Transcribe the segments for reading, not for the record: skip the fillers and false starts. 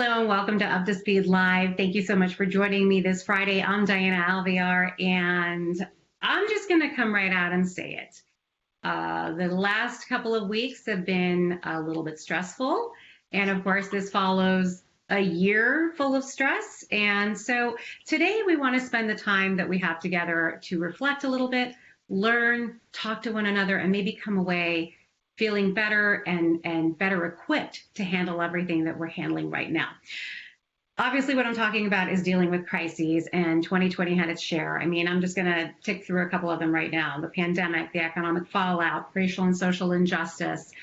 Hello and welcome to Up to Speed Live. Thank you so much for joining me this Friday. I'm Diana Alvear, and I'm just going to come right out and say it. The last couple of weeks have been a little bit stressful, and of course, this follows a year full of stress. And so today we want to spend the time that we have together to reflect a little bit, learn, talk to one another, and maybe come away feeling better and better equipped to handle everything that we're handling right now. Obviously, what I'm talking about is dealing with crises, and 2020 had its share. I mean, I'm just going to tick through a couple of them right now. The pandemic, the economic fallout, racial and social injustice,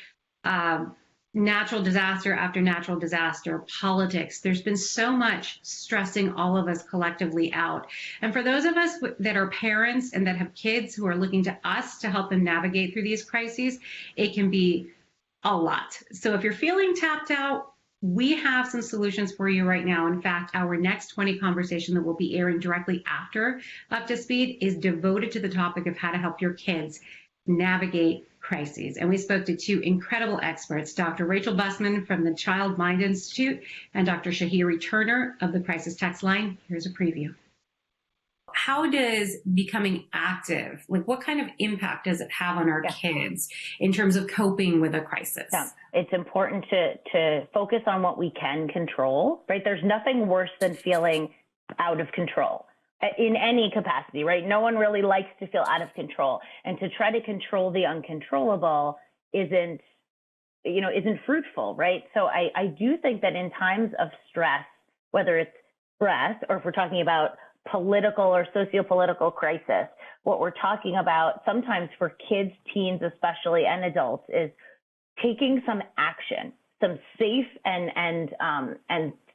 natural disaster after natural disaster, politics. There's been so much stressing all of us collectively out. And for those of us that are parents and that have kids who are looking to us to help them navigate through these crises, it can be a lot. So if you're feeling tapped out, we have some solutions for you right now. In fact, our next 20 conversation that will be airing directly after Up to Speed is devoted to the topic of how to help your kids navigate crises. And we spoke to two incredible experts, Dr. Rachel Bussman from the Child Mind Institute and Dr. Shahiri Turner of the Crisis Text Line. Here's a preview. How does becoming active, like what kind of impact does it have on our kids in terms of coping with a crisis? Yeah. It's important to focus on what we can control, right? There's nothing worse than feeling out of control in any capacity, right? No one really likes to feel out of control, and to try to control the uncontrollable isn't fruitful, right? So I do think that in times of stress, whether it's stress or if we're talking about political or socio-political crisis, what we're talking about sometimes for kids, teens especially, and adults is taking some action, some safe and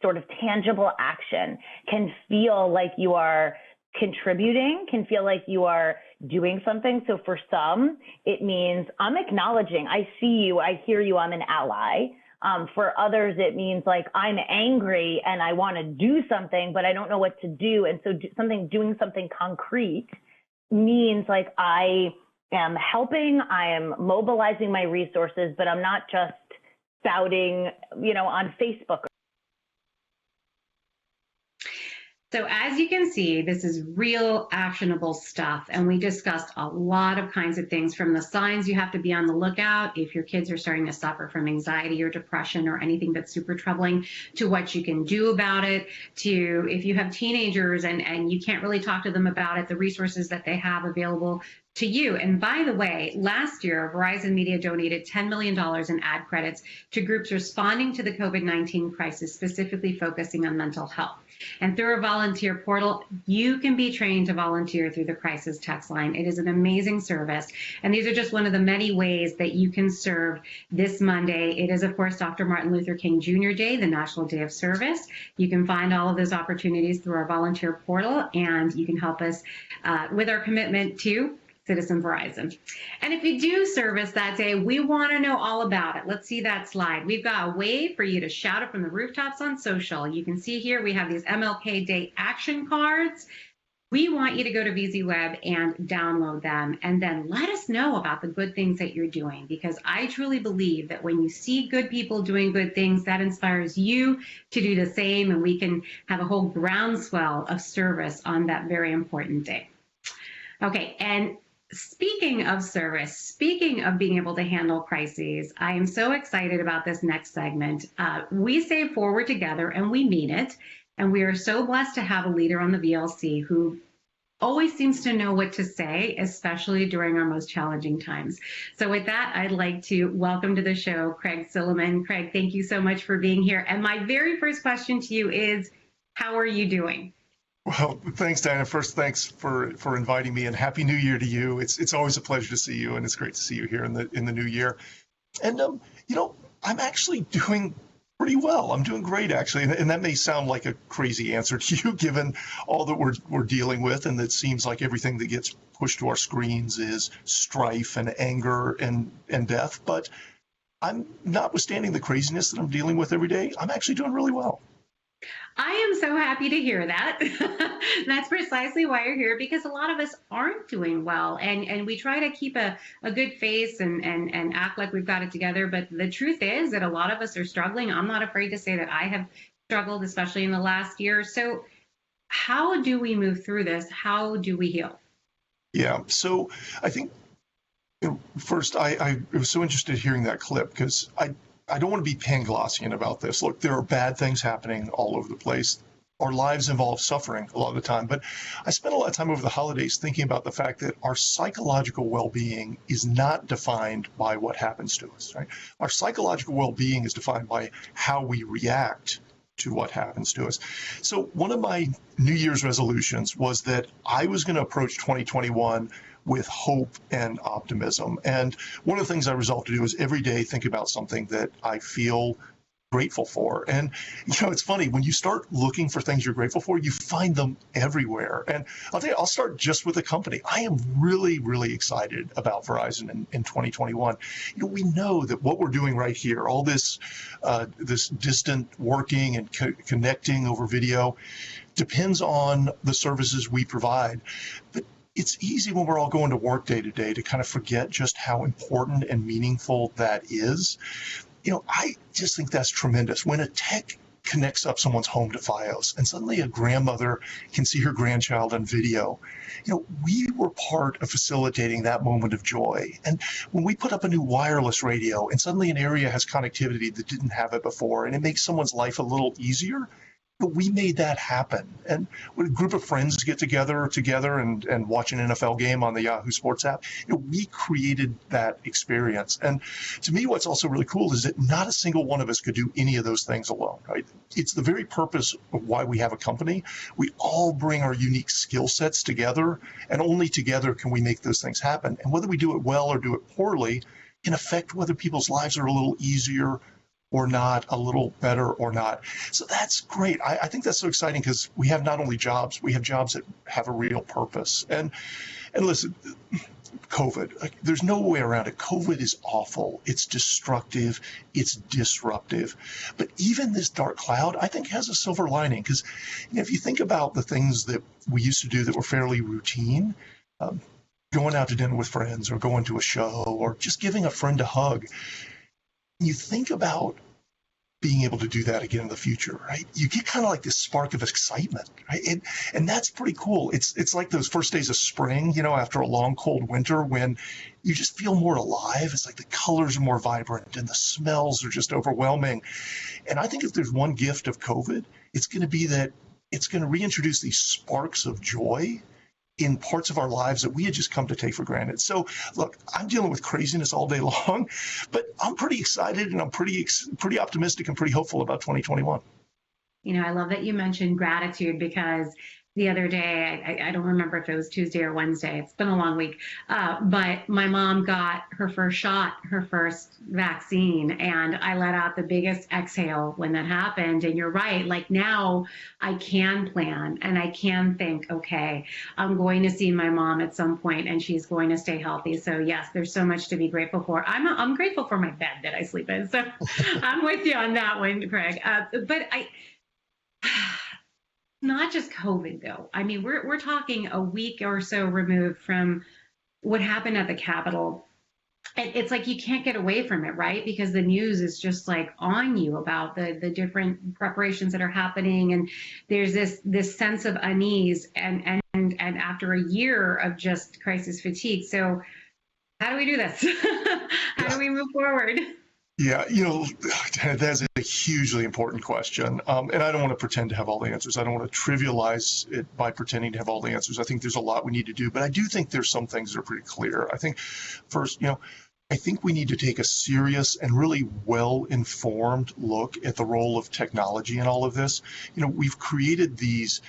sort of tangible action can feel like you are contributing, can feel like you are doing something. So for some, it means I'm acknowledging, I see you, I hear you, I'm an ally. For others, it means like I'm angry and I want to do something, but I don't know what to do. And so doing something concrete means like I am helping, I am mobilizing my resources, but I'm not just spouting, on Facebook. So as you can see, this is real actionable stuff. And we discussed a lot of kinds of things, from the signs you have to be on the lookout if your kids are starting to suffer from anxiety or depression or anything that's super troubling, to what you can do about it, to if you have teenagers and you can't really talk to them about it, the resources that they have available to you. And by the way, last year, Verizon Media donated $10 million in ad credits to groups responding to the COVID-19 crisis, specifically focusing on mental health. And through a volunteer portal, you can be trained to volunteer through the Crisis Text Line. It is an amazing service. And these are just one of the many ways that you can serve this Monday. It is, of course, Dr. Martin Luther King Jr. Day, the National Day of Service. You can find all of those opportunities through our volunteer portal, and you can help us with our commitment to Citizen Verizon. And if you do service that day, we want to know all about it. Let's see that slide. We've got a way for you to shout it from the rooftops on social. You can see here we have these MLK Day action cards. We want you to go to VZWeb and download them, and then let us know about the good things that you're doing, because I truly believe that when you see good people doing good things, that inspires you to do the same, and we can have a whole groundswell of service on that very important day. Okay, and speaking of service, speaking of being able to handle crises, I am so excited about this next segment. We say forward together, and we mean it. And we are so blessed to have a leader on the VLC who always seems to know what to say, especially during our most challenging times. So with that, I'd like to welcome to the show Craig Silliman. Craig, thank you so much for being here. And my very first question to you is, how are you doing? Well, thanks, Diana. First, thanks for inviting me, and Happy New Year to you. It's always a pleasure to see you, and it's great to see you here in the new year. And I'm actually doing pretty well. I'm doing great, actually, and that may sound like a crazy answer to you, given all that we're dealing with, and it seems like everything that gets pushed to our screens is strife and anger and death. But I'm, notwithstanding the craziness that I'm dealing with every day, I'm actually doing really well. I am so happy to hear that. That's precisely why you're here, because a lot of us aren't doing well, and we try to keep a good face and act like we've got it together. But the truth is that a lot of us are struggling. I'm not afraid to say that I have struggled, especially in the last year. So how do we move through this? How do we heal? Yeah. So I think, first, I was so interested in hearing that clip because I don't want to be Panglossian about this. Look, there are bad things happening all over the place. Our lives involve suffering a lot of the time, but I spent a lot of time over the holidays thinking about the fact that our psychological well-being is not defined by what happens to us, right? Our psychological well-being is defined by how we react to what happens to us. So one of my New Year's resolutions was that I was going to approach 2021 with hope and optimism. And one of the things I resolved to do is every day think about something that I feel grateful for. And it's funny, when you start looking for things you're grateful for, you find them everywhere. And I'll tell you, I'll start just with the company. I am really, really excited about Verizon in 2021. We know that what we're doing right here, all this this distant working and connecting over video, depends on the services we provide. But it's easy when we're all going to work day to day to kind of forget just how important and meaningful that is. I just think that's tremendous. When a tech connects up someone's home to Fios and suddenly a grandmother can see her grandchild on video, we were part of facilitating that moment of joy. And when we put up a new wireless radio and suddenly an area has connectivity that didn't have it before and it makes someone's life a little easier, but we made that happen. And when a group of friends get together and watch an NFL game on the Yahoo Sports app, we created that experience. And to me, what's also really cool is that not a single one of us could do any of those things alone, right? It's the very purpose of why we have a company. We all bring our unique skill sets together, and only together can we make those things happen. And whether we do it well or do it poorly can affect whether people's lives are a little easier or not, a little better or not. So that's great. I think that's so exciting because we have not only jobs, we have jobs that have a real purpose. And listen, COVID, there's no way around it. COVID is awful. It's destructive. It's disruptive. But even this dark cloud, I think, has a silver lining because if you think about the things that we used to do that were fairly routine, going out to dinner with friends or going to a show or just giving a friend a hug, you think about being able to do that again in the future, right? You get kind of like this spark of excitement, right? And that's pretty cool. It's like those first days of spring, after a long, cold winter when you just feel more alive. It's like the colors are more vibrant and the smells are just overwhelming. And I think if there's one gift of COVID, it's going to be that it's going to reintroduce these sparks of joy in parts of our lives that we had just come to take for granted. So look, I'm dealing with craziness all day long, but I'm pretty excited and I'm pretty optimistic and pretty hopeful about 2021. I love that you mentioned gratitude because the other day, I don't remember if it was Tuesday or Wednesday. It's been a long week. But my mom got her first shot, her first vaccine, and I let out the biggest exhale when that happened. And you're right. Like now I can plan and I can think, okay, I'm going to see my mom at some point and she's going to stay healthy. So yes, there's so much to be grateful for. I'm grateful for my bed that I sleep in. So I'm with you on that one, Craig. But not just COVID, though. I mean, we're talking a week or so removed from what happened at the Capitol. It's like you can't get away from it, right? Because the news is just like on you about the different preparations that are happening, and there's this sense of unease, and after a year of just crisis fatigue. So, how do we do this? How do we move forward? Yeah, that's a hugely important question. And I don't want to pretend to have all the answers. I don't want to trivialize it by pretending to have all the answers. I think there's a lot we need to do, but I do think there's some things that are pretty clear. I think first, I think we need to take a serious and really well-informed look at the role of technology in all of this. We've created these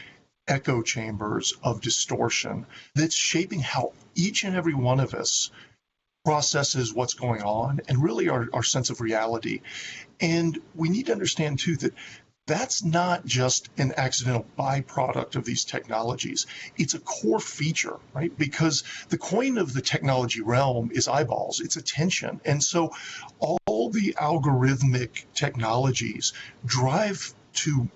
echo chambers of distortion that's shaping how each and every one of us processes what's going on and really our sense of reality. And we need to understand too that that's not just an accidental byproduct of these technologies. It's a core feature, right? Because the coin of the technology realm is eyeballs, it's attention. And so all the algorithmic technologies drive to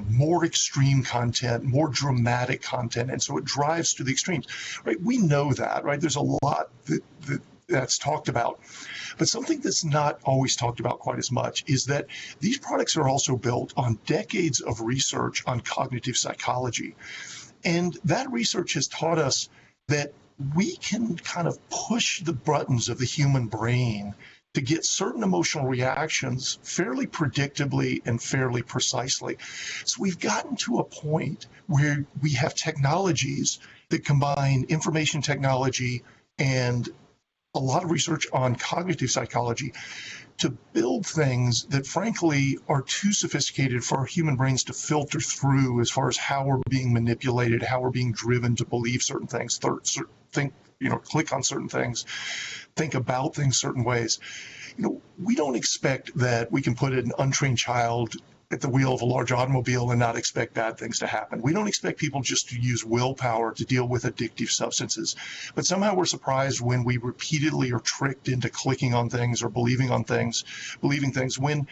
more extreme content, more dramatic content. And so it drives to the extremes, right? We know that, right? There's a lot that that's talked about. But something that's not always talked about quite as much is that these products are also built on decades of research on cognitive psychology. And that research has taught us that we can kind of push the buttons of the human brain to get certain emotional reactions fairly predictably and fairly precisely. So we've gotten to a point where we have technologies that combine information technology and a lot of research on cognitive psychology to build things that frankly are too sophisticated for our human brains to filter through as far as how we're being manipulated, how we're being driven to believe certain things, think, click on certain things, think about things certain ways. We don't expect that we can put an untrained child at the wheel of a large automobile and not expect bad things to happen. We don't expect people just to use willpower to deal with addictive substances. But somehow we're surprised when we repeatedly are tricked into clicking on things or believing things when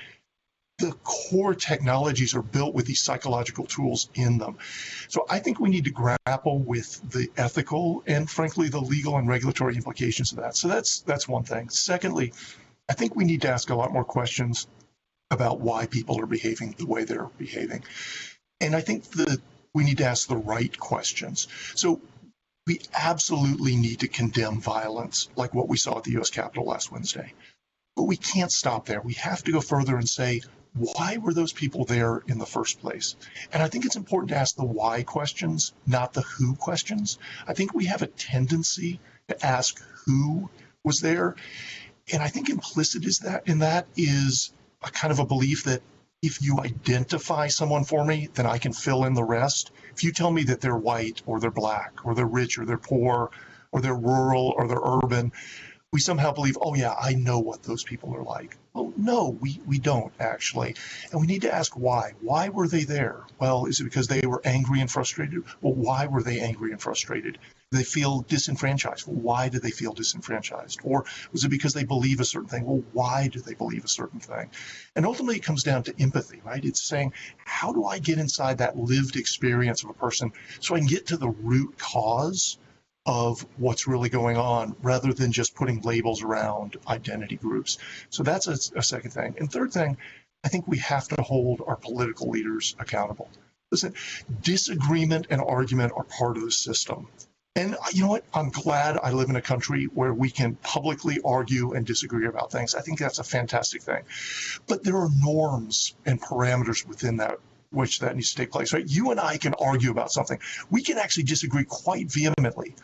the core technologies are built with these psychological tools in them. So I think we need to grapple with the ethical and frankly the legal and regulatory implications of that. So that's one thing. Secondly, I think we need to ask a lot more questions about why people are behaving the way they're behaving. And I think that we need to ask the right questions. So we absolutely need to condemn violence like what we saw at the US Capitol last Wednesday. But we can't stop there. We have to go further and say, why were those people there in the first place? And I think it's important to ask the why questions, not the who questions. I think we have a tendency to ask who was there. And I think implicit in that is a kind of a belief that if you identify someone for me, then I can fill in the rest. If you tell me that they're white or they're black or they're rich or they're poor or they're rural or they're urban, we somehow believe, oh yeah, I know what those people are like. Well, no, we don't actually. And we need to ask why. Why were they there? Well, is it because they were angry and frustrated? Well, why were they angry and frustrated? They feel disenfranchised. Well, why do they feel disenfranchised? Or was it because they believe a certain thing? Well, why do they believe a certain thing? And ultimately, it comes down to empathy, right? It's saying, how do I get inside that lived experience of a person so I can get to the root cause of what's really going on rather than just putting labels around identity groups? So that's a second thing. And third thing, I think we have to hold our political leaders accountable. Listen, disagreement and argument are part of the system. And you know what? I'm glad I live in a country where we can publicly argue and disagree about things. I think that's a fantastic thing. But there are norms and parameters within that which that needs to take place, right? You and I can argue about something. We can actually disagree quite vehemently.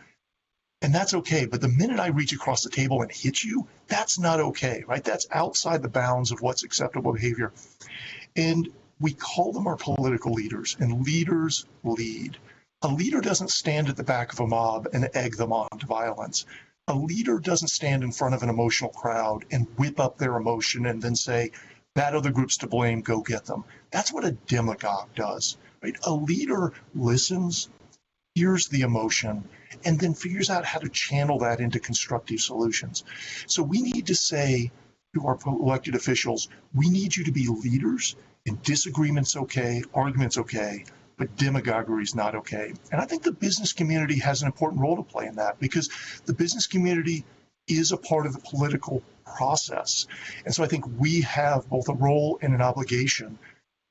And that's okay. But the minute I reach across the table and hit you, that's not okay, right? That's outside the bounds of what's acceptable behavior. And we call them our political leaders, and leaders lead. A leader doesn't stand at the back of a mob and egg them on to violence. A leader doesn't stand in front of an emotional crowd and whip up their emotion and then say, that other group's to blame, go get them. That's what a demagogue does, right? A leader listens, hears the emotion, and then figures out how to channel that into constructive solutions. So we need to say to our elected officials, we need you to be leaders, and disagreement's okay, argument's okay, but demagoguery is not okay. And I think the business community has an important role to play in that, because the business community is a part of the political process. And so I think we have both a role and an obligation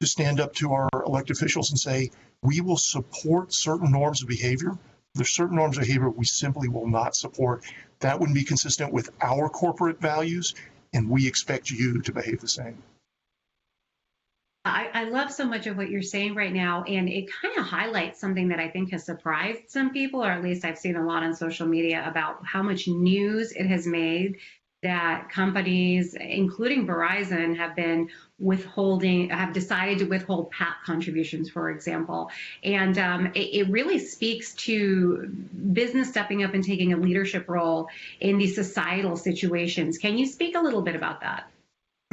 to stand up to our elected officials and say, we will support certain norms of behavior. There's certain norms of behavior we simply will not support. That wouldn't be consistent with our corporate values, and we expect you to behave the same. I love so much of what you're saying right now, and it kind of highlights something that I think has surprised some people, or at least I've seen a lot on social media about how much news it has made that companies, including Verizon, have decided to withhold PAC contributions, for example. And it really speaks to business stepping up and taking a leadership role in these societal situations. Can you speak a little bit about that?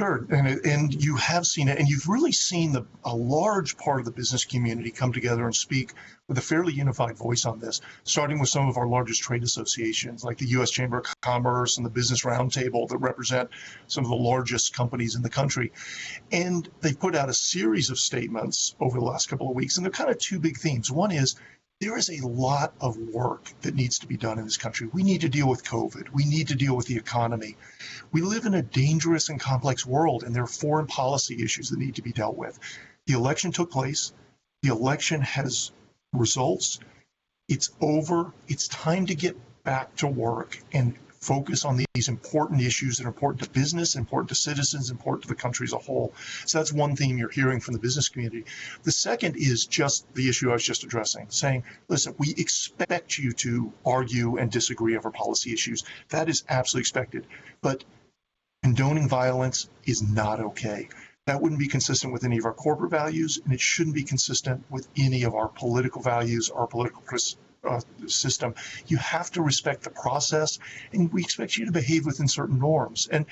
Sure, and you have seen it, and you've really seen a large part of the business community come together and speak with a fairly unified voice on this, starting with some of our largest trade associations like the U.S. Chamber of Commerce and the Business Roundtable that represent some of the largest companies in the country. And they put out a series of statements over the last couple of weeks, and they're kind of two big themes. One is, there is a lot of work that needs to be done in this country. We need to deal with COVID. We need to deal with the economy. We live in a dangerous and complex world, and there are foreign policy issues that need to be dealt with. The election took place. The election has results. It's over. It's time to get back to work and focus on these important issues that are important to business, important to citizens, important to the country as a whole. So that's one theme you're hearing from the business community. The second is just the issue I was just addressing, saying, listen, we expect you to argue and disagree over policy issues. That is absolutely expected. But condoning violence is not okay. That wouldn't be consistent with any of our corporate values, and it shouldn't be consistent with any of our political values, our political system. You have to respect the process, and we expect you to behave within certain norms. And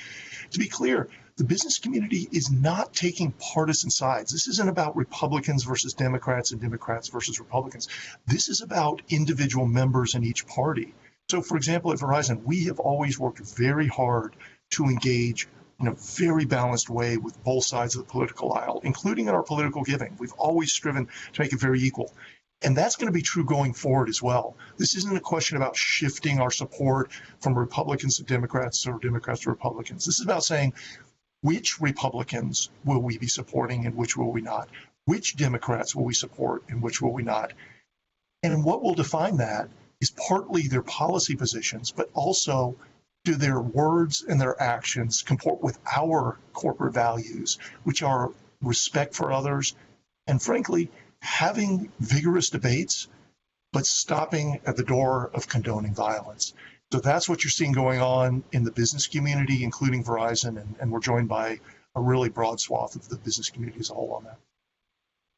to be clear, the business community is not taking partisan sides. This isn't about Republicans versus Democrats and Democrats versus Republicans. This is about individual members in each party. So, for example, at Verizon, we have always worked very hard to engage in a very balanced way with both sides of the political aisle, including in our political giving. We've always striven to make it very equal. And that's going to be true going forward as well. This isn't a question about shifting our support from Republicans to Democrats or Democrats to Republicans. This is about saying, which Republicans will we be supporting and which will we not? Which Democrats will we support and which will we not? And what will define that is partly their policy positions, but also do their words and their actions comport with our corporate values, which are respect for others and, frankly, having vigorous debates, but stopping at the door of condoning violence. So that's what you're seeing going on in the business community, including Verizon, and we're joined by a really broad swath of the business community as a whole on that.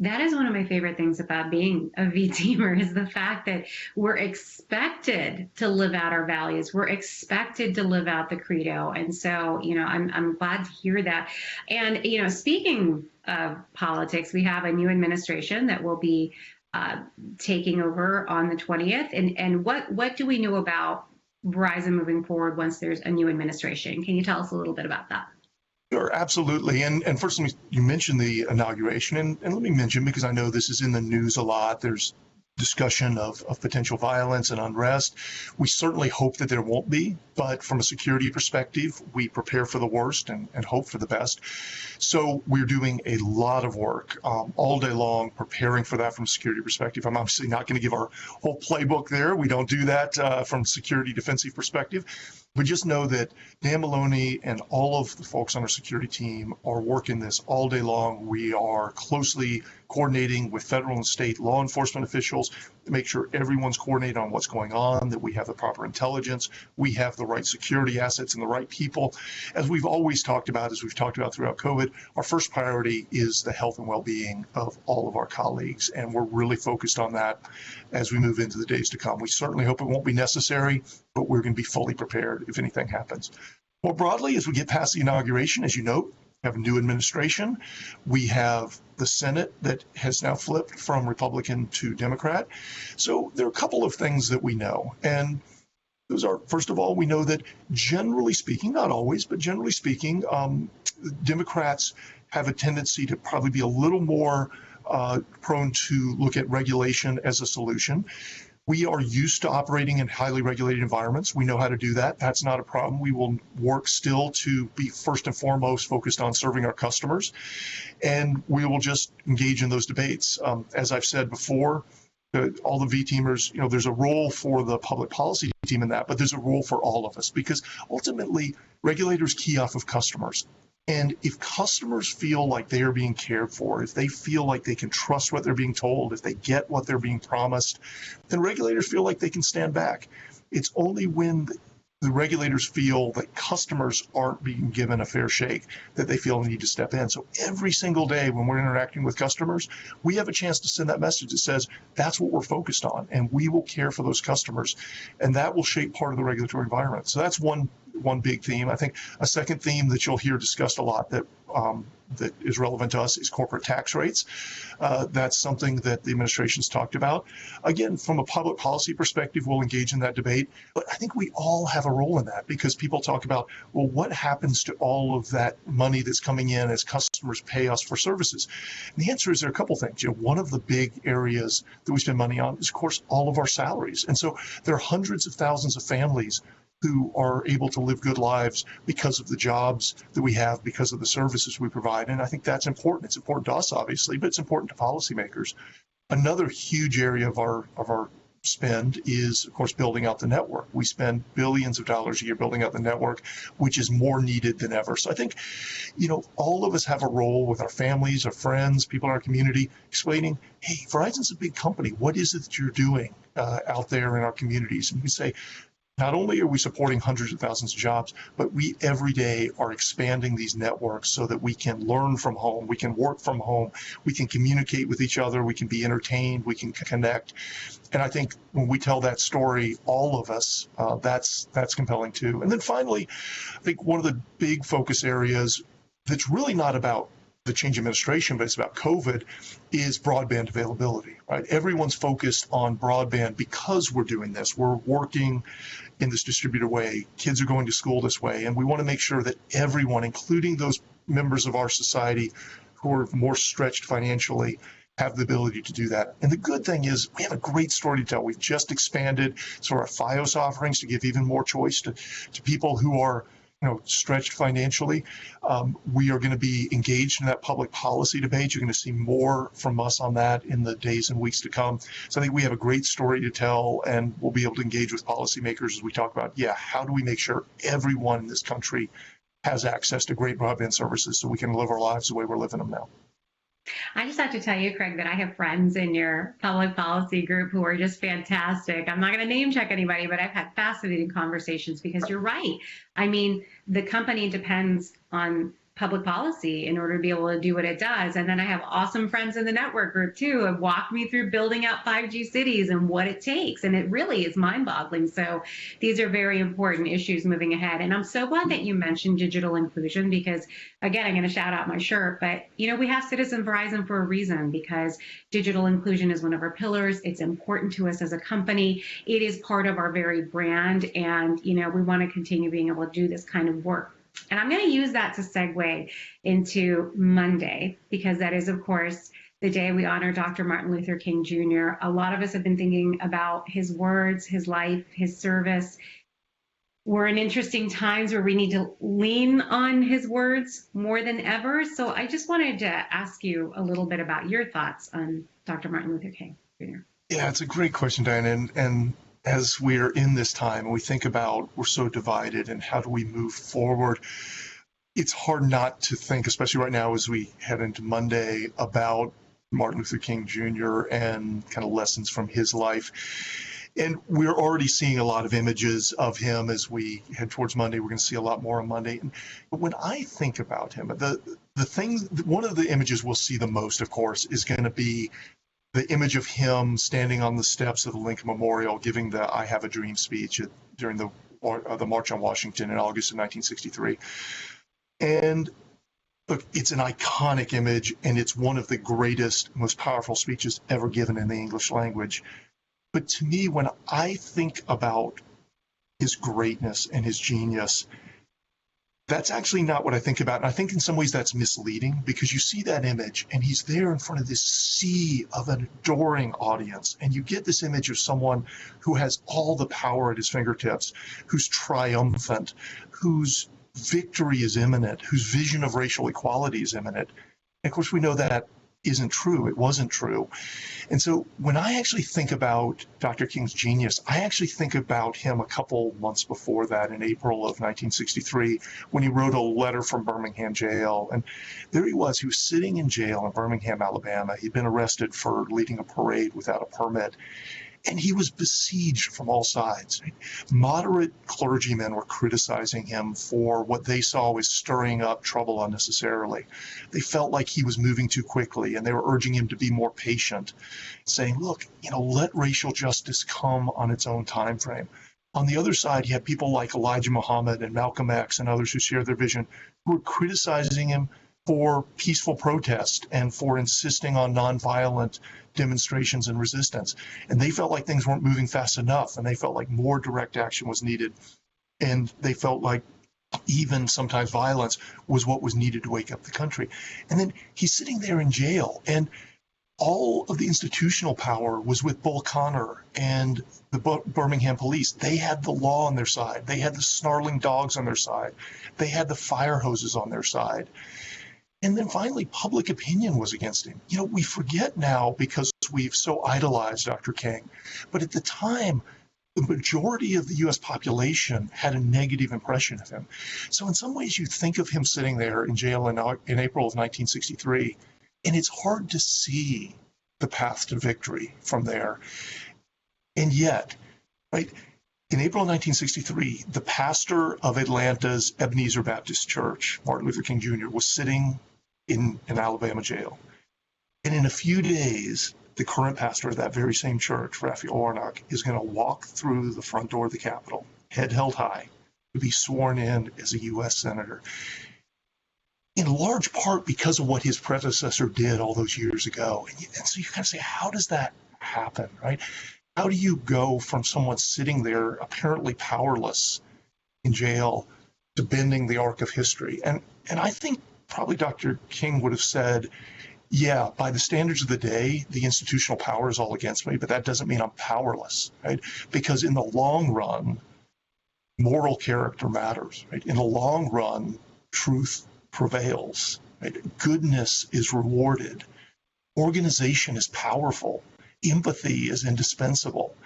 That is one of my favorite things about being a V-teamer is the fact that we're expected to live out our values. We're expected to live out the credo. And so, I'm glad to hear that. And, speaking of politics, we have a new administration that will be taking over on the 20th. And what do we know about Verizon moving forward once there's a new administration? Can you tell us a little bit about that? Sure, absolutely. And first, you mentioned the inauguration, and let me mention, because I know this is in the news a lot, there's discussion of potential violence and unrest. We certainly hope that there won't be, but from a security perspective, we prepare for the worst and hope for the best. So we're doing a lot of work all day long preparing for that from a security perspective. I'm obviously not going to give our whole playbook there. We don't do that from security defensive perspective. But just know that Dan Maloney and all of the folks on our security team are working this all day long. We are closely coordinating with federal and state law enforcement officials to make sure everyone's coordinated on what's going on, that we have the proper intelligence, we have the right security assets and the right people. As we've always talked about, as we've talked about throughout COVID, our first priority is the health and well-being of all of our colleagues, and we're really focused on that as we move into the days to come. We certainly hope it won't be necessary, but we're going to be fully prepared if anything happens. More broadly, as we get past the inauguration, as you note, we have a new administration. We have the Senate that has now flipped from Republican to Democrat. So there are a couple of things that we know. And those are, first of all, we know that generally speaking, not always, but generally speaking, Democrats have a tendency to probably be a little more prone to look at regulation as a solution. We are used to operating in highly regulated environments. We know how to do that. That's not a problem. We will work still to be first and foremost focused on serving our customers, and we will just engage in those debates. As I've said before, all the V-teamers, there's a role for the public policy team in that, but there's a role for all of us, because ultimately regulators key off of customers. And if customers feel like they are being cared for, if they feel like they can trust what they're being told, if they get what they're being promised, then regulators feel like they can stand back. It's only when the regulators feel that customers aren't being given a fair shake that they feel the need to step in. So every single day when we're interacting with customers, we have a chance to send that message that says, that's what we're focused on, and we will care for those customers. And that will shape part of the regulatory environment. So that's one one big theme. I think a second theme that you'll hear discussed a lot that is relevant to us is corporate tax rates. That's something that the administration's talked about. Again, from a public policy perspective, we'll engage in that debate. But I think we all have a role in that, because people talk about, well, what happens to all of that money that's coming in as customers pay us for services? And the answer is there are a couple things. One of the big areas that we spend money on is, of course, all of our salaries. And so there are hundreds of thousands of families who are able to live good lives because of the jobs that we have, because of the services we provide. And I think that's important. It's important to us, obviously, but it's important to policymakers. Another huge area of our spend is, of course, building out the network. We spend billions of dollars a year building out the network, which is more needed than ever. So I think, all of us have a role with our families, our friends, people in our community, explaining, hey, Verizon's a big company. What is it that you're doing out there in our communities? And we say, not only are we supporting hundreds of thousands of jobs, but we every day are expanding these networks so that we can learn from home, we can work from home, we can communicate with each other, we can be entertained, we can connect. And I think when we tell that story, all of us, that's compelling too. And then finally, I think one of the big focus areas that's really not about the change administration, but it's about COVID, is broadband availability, right? Everyone's focused on broadband because we're doing this. We're working in this distributed way. Kids are going to school this way. And we want to make sure that everyone, including those members of our society who are more stretched financially, have the ability to do that. And the good thing is we have a great story to tell. We've just expanded our FiOS offerings to give even more choice to people who are stretched financially. We are going to be engaged in that public policy debate. You're going to see more from us on that in the days and weeks to come. So I think we have a great story to tell, and we'll be able to engage with policymakers as we talk about, how do we make sure everyone in this country has access to great broadband services so we can live our lives the way we're living them now. I just have to tell you, Craig, that I have friends in your public policy group who are just fantastic. I'm not going to name check anybody, but I've had fascinating conversations because you're right. I mean, the company depends on public policy in order to be able to do what it does. And then I have awesome friends in the network group too, who have walked me through building out 5G cities and what it takes. And it really is mind-boggling. So these are very important issues moving ahead. And I'm so glad that you mentioned digital inclusion because, again, I'm going to shout out my shirt, but we have Citizen Verizon for a reason because digital inclusion is one of our pillars. It's important to us as a company. It is part of our very brand. And, we want to continue being able to do this kind of work. And I'm going to use that to segue into Monday, because that is, of course, the day we honor Dr. Martin Luther King Jr. A lot of us have been thinking about his words, his life, his service. We're in interesting times where we need to lean on his words more than ever. So I just wanted to ask you a little bit about your thoughts on Dr. Martin Luther King Jr. Yeah, it's a great question, Diana. And as we're in this time and we think about we're so divided and how do we move forward, it's hard not to think, especially right now as we head into Monday, about Martin Luther King Jr. and kind of lessons from his life. And we're already seeing a lot of images of him as we head towards Monday. We're going to see a lot more on Monday. But when I think about him, one of the images we'll see the most, of course, is going to be the image of him standing on the steps of the Lincoln Memorial, giving the "I Have a Dream" speech during the March on Washington in August of 1963. And look, it's an iconic image, and it's one of the greatest, most powerful speeches ever given in the English language. But to me, when I think about his greatness and his genius, that's actually not what I think about. And I think in some ways that's misleading because you see that image and he's there in front of this sea of an adoring audience. And you get this image of someone who has all the power at his fingertips, who's triumphant, whose victory is imminent, whose vision of racial equality is imminent. And of course, we know that isn't true. It wasn't true. And so when I actually think about Dr. King's genius, I actually think about him a couple months before that in April of 1963, when he wrote a letter from Birmingham jail. And there he was sitting in jail in Birmingham, Alabama. He'd been arrested for leading a parade without a permit. And he was besieged from all sides. Moderate clergymen were criticizing him for what they saw as stirring up trouble unnecessarily. They felt like he was moving too quickly, and they were urging him to be more patient, saying, look, let racial justice come on its own time frame. On the other side, you have people like Elijah Muhammad and Malcolm X and others who share their vision, who are criticizing him for peaceful protest and for insisting on nonviolent demonstrations and resistance. And they felt like things weren't moving fast enough, and they felt like more direct action was needed. And they felt like even sometimes violence was what was needed to wake up the country. And then he's sitting there in jail, and all of the institutional power was with Bull Connor and the Birmingham police. They had the law on their side. They had the snarling dogs on their side. They had the fire hoses on their side. And then finally, public opinion was against him. You know, we forget now because we've so idolized Dr. King. But at the time, the majority of the US population had a negative impression of him. So in some ways, you think of him sitting there in jail in April of 1963, and it's hard to see the path to victory from there. And yet, right, in April 1963, the pastor of Atlanta's Ebenezer Baptist Church, Martin Luther King Jr., was sitting in an Alabama jail. And in a few days, the current pastor of that very same church, Raphael Warnock, is going to walk through the front door of the Capitol, head held high, to be sworn in as a U.S. Senator. In large part because of what his predecessor did all those years ago. And so you kind of say, how does that happen, right? How do you go from someone sitting there apparently powerless in jail to bending the arc of history? And I think probably Dr. King would have said, yeah, by the standards of the day, the institutional power is all against me, but that doesn't mean I'm powerless, right? Because in the long run, moral character matters, right? In the long run, truth prevails, right? Goodness is rewarded. Organization is powerful. Empathy is indispensable.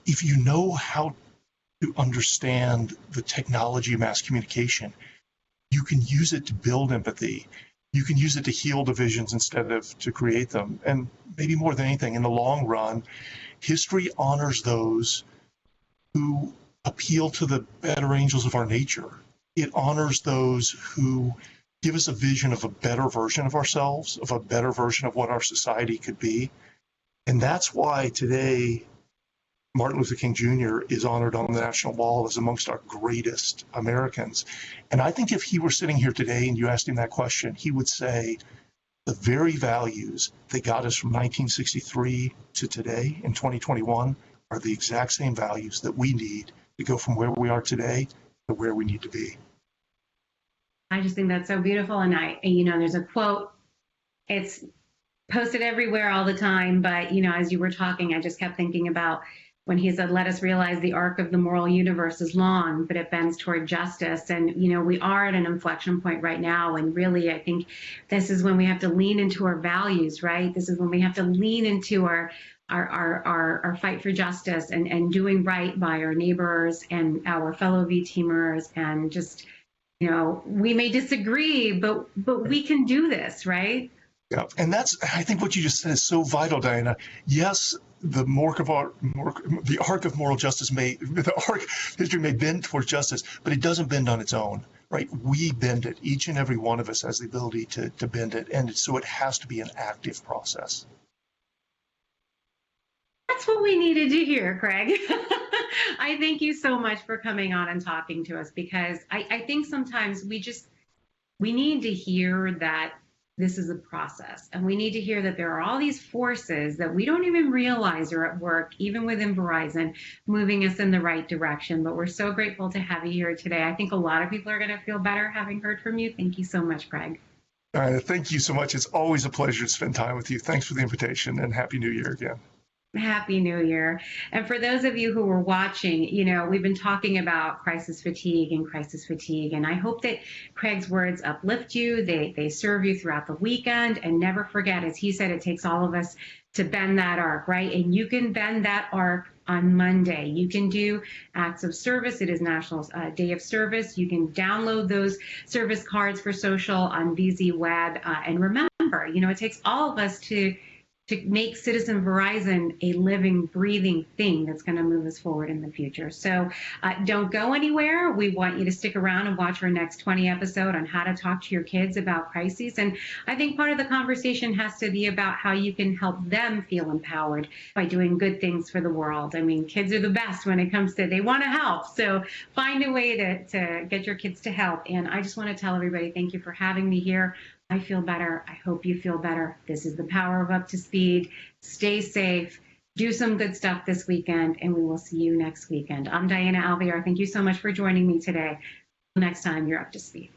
If you know how to understand the technology of mass communication, you can use it to build empathy. You can use it to heal divisions instead of to create them. And maybe more than anything, in the long run, history honors those who appeal to the better angels of our nature. It honors those who give us a vision of a better version of ourselves, of a better version of what our society could be. And that's why today, Martin Luther King Jr. is honored on the National Wall as amongst our greatest Americans. And I think if he were sitting here today and you asked him that question, he would say the very values that got us from 1963 to today in 2021 are the exact same values that we need to go from where we are today to where we need to be. I just think that's so beautiful. And there's a quote, it's posted everywhere all the time, but, as you were talking, I just kept thinking about when he said, let us realize the arc of the moral universe is long, but it bends toward justice. And, we are at an inflection point right now. And really, I think this is when we have to lean into our values, right? This is when we have to lean into our fight for justice and doing right by our neighbors and our fellow V-teamers. And just, we may disagree, but we can do this, right? Yeah, and I think what you just said is so vital, Diana. Yes, the arc of moral justice history may bend towards justice, but it doesn't bend on its own, right? We bend it. Each and every one of us has the ability to bend it, and so it has to be an active process. That's what we needed to hear, Craig. I thank you so much for coming on and talking to us, because I think sometimes we need to hear that this is a process, and we need to hear that there are all these forces that we don't even realize are at work, even within Verizon, moving us in the right direction. But we're so grateful to have you here today. I think a lot of people are going to feel better having heard from you. Thank you so much, Craig. Thank you so much. It's always a pleasure to spend time with you. Thanks for the invitation, and Happy New Year again. Happy New Year. And for those of you who were watching, we've been talking about crisis fatigue. And I hope that Craig's words uplift you. They serve you throughout the weekend. And never forget, as he said, it takes all of us to bend that arc, right? And you can bend that arc on Monday. You can do acts of service. It is National Day of Service. You can download those service cards for social on VZ Web. And remember, it takes all of us to to make Citizen Verizon a living, breathing thing that's going to move us forward in the future. So don't go anywhere. We want you to stick around and watch our next 20 episode on how to talk to your kids about crises. And I think part of the conversation has to be about how you can help them feel empowered by doing good things for the world. I mean, kids are the best when it comes to, they want to help. So find a way to get your kids to help. And I just want to tell everybody, thank you for having me here. I feel better. I hope you feel better. This is the power of Up to Speed. Stay safe. Do some good stuff this weekend, and we will see you next weekend. I'm Diana Alvear. Thank you so much for joining me today. Next time, you're Up to Speed.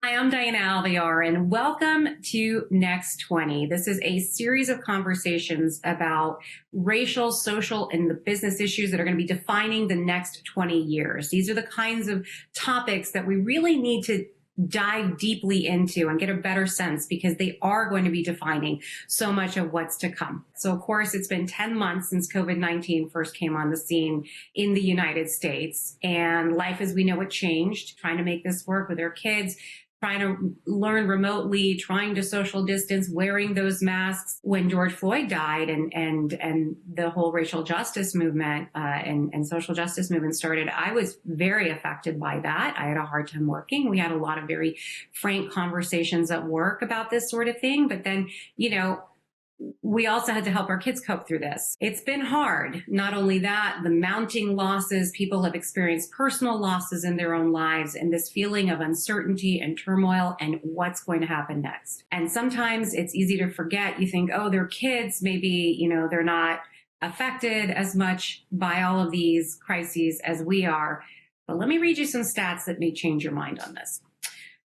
Hi, I'm Diana Alvear, and welcome to Next 20. This is a series of conversations about racial, social, and the business issues that are going to be defining the next 20 years. These are the kinds of topics that we really need to dive deeply into and get a better sense, because they are going to be defining so much of what's to come. So, of course, it's been 10 months since COVID-19 first came on the scene in the United States, and life as we know it changed, trying to make this work with our kids, trying to learn remotely, trying to social distance, wearing those masks. When George Floyd died and the whole racial justice movement and social justice movement started, I was very affected by that. I had a hard time working. We had a lot of very frank conversations at work about this sort of thing. But then, we also had to help our kids cope through this. It's been hard. Not only that, the mounting losses, people have experienced personal losses in their own lives, and this feeling of uncertainty and turmoil and what's going to happen next. And sometimes it's easy to forget. You think, oh, they're kids. Maybe, they're not affected as much by all of these crises as we are. But let me read you some stats that may change your mind on this.